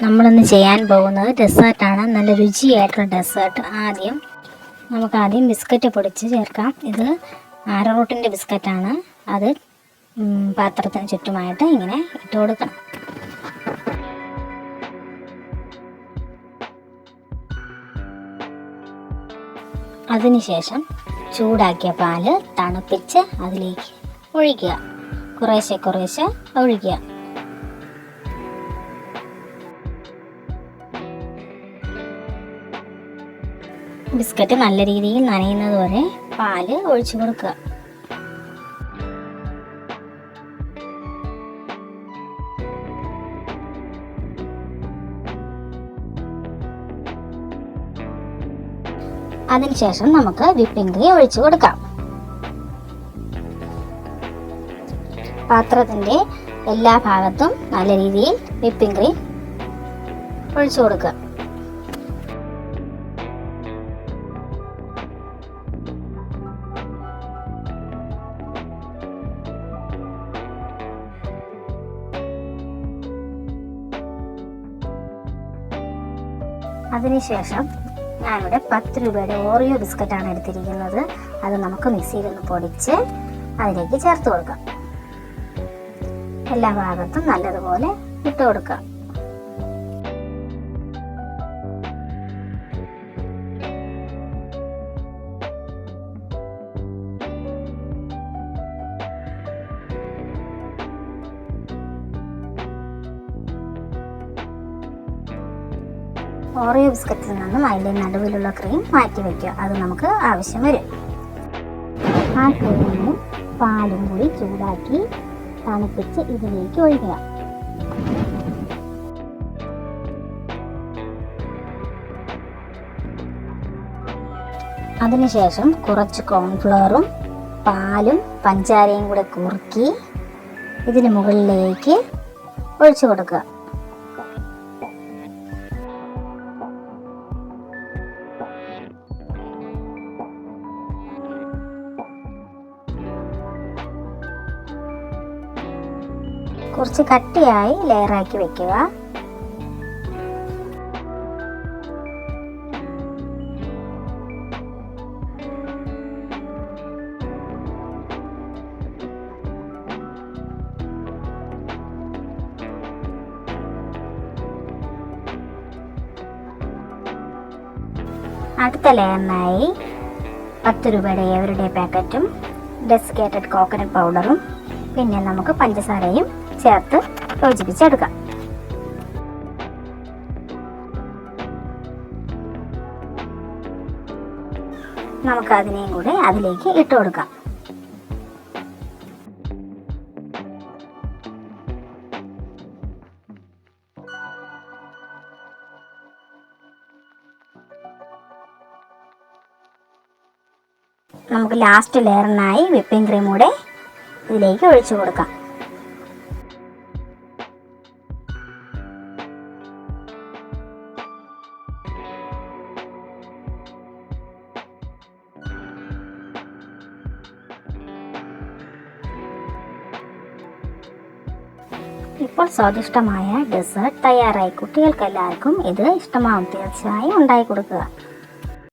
നമ്മളിന്ന് ചെയ്യാൻ പോകുന്നത് ഡെസേർട്ടാണ്. നല്ല രുചിയായിട്ടുള്ള ഡെസേർട്ട്. ആദ്യം ബിസ്ക്കറ്റ് പൊടിച്ച് ചേർക്കാം. ഇത് ആരോറൂട്ടിൻ്റെ ബിസ്ക്കറ്റാണ്. അത് പാത്രത്തിന് ചുറ്റുമായിട്ട് ഇങ്ങനെ ഇട്ട് കൊടുക്കണം. അതിനുശേഷം ചൂടാക്കിയ പാല് തണുപ്പിച്ച് അതിലേക്ക് ഒഴിക്കുക. കുറേശ്ശെ ഒഴിക്കുക. ബിസ്ക്കറ്റ് നല്ല രീതിയിൽ നനയുന്നത് വരെ പാല് ഒഴിച്ചു കൊടുക്കുക. അതിനുശേഷം നമുക്ക് വിപ്പിംഗ് ക്രീം ഒഴിച്ചു കൊടുക്കാം. പാത്രത്തിന്റെ എല്ലാ ഭാഗത്തും നല്ല രീതിയിൽ വിപ്പിംഗ് ക്രീം ഒഴിച്ചു കൊടുക്കുക. അതിനുശേഷം ഞാനിവിടെ 10 രൂപയുടെ ഓറിയോ ബിസ്ക്കറ്റാണ് എടുത്തിരിക്കുന്നത്. അത് നമുക്ക് മിക്സിയിലൊന്ന് പൊടിച്ച് അതിലേക്ക് ചേർത്ത് കൊടുക്കാം. എല്ലാ ഭാഗത്തും നല്ലതുപോലെ ഇട്ട് കൊടുക്കാം. ഓറിയോ ബിസ്ക്കറ്റിൽ നിന്നും അതിൻ്റെ നടുവിലുള്ള ക്രീം മാറ്റി വയ്ക്കുക. അത് നമുക്ക് ആവശ്യം വരും. ആ ക്രീമും പാലും കൂടി ചൂടാക്കി തണുപ്പിച്ച് ഇതിലേക്ക് ഒഴിക്കുക. അതിനുശേഷം കുറച്ച് കോൺഫ്ലവറും പാലും പഞ്ചാരയും കൂടെ കുറുക്കി ഇതിന് മുകളിലേക്ക് ഒഴിച്ചു കൊടുക്കുക. കുറച്ച് കട്ടിയായി ലെയറാക്കി വെക്കുക. അടുത്ത ലെയറിനായി 10 രൂപയുടെ എവരിഡേ പാക്കറ്റും ഡെസിക്കേറ്റഡ് കോക്കനട്ട് പൗഡറും പിന്നെ നമുക്ക് പഞ്ചസാരയും ചേർത്ത് യോജിപ്പിച്ചെടുക്കാം. നമുക്ക് അതിനെയും കൂടെ അതിലേക്ക് ഇട്ട് കൊടുക്കാം. നമുക്ക് ലാസ്റ്റ് ലെയറിനായി വിപ്പിംഗ് ക്രീം കൂടെ ഇതിലേക്ക് ഒഴിച്ചു കൊടുക്കാം. ഇപ്പോൾ സ്വാദിഷ്ടമായ ഡെസേർട്ട് തയ്യാറായി. കുട്ടികൾക്ക് എല്ലാവർക്കും ഇത് ഇഷ്ടമാവും. തീർച്ചയായും ഉണ്ടാക്കി കൊടുക്കുക.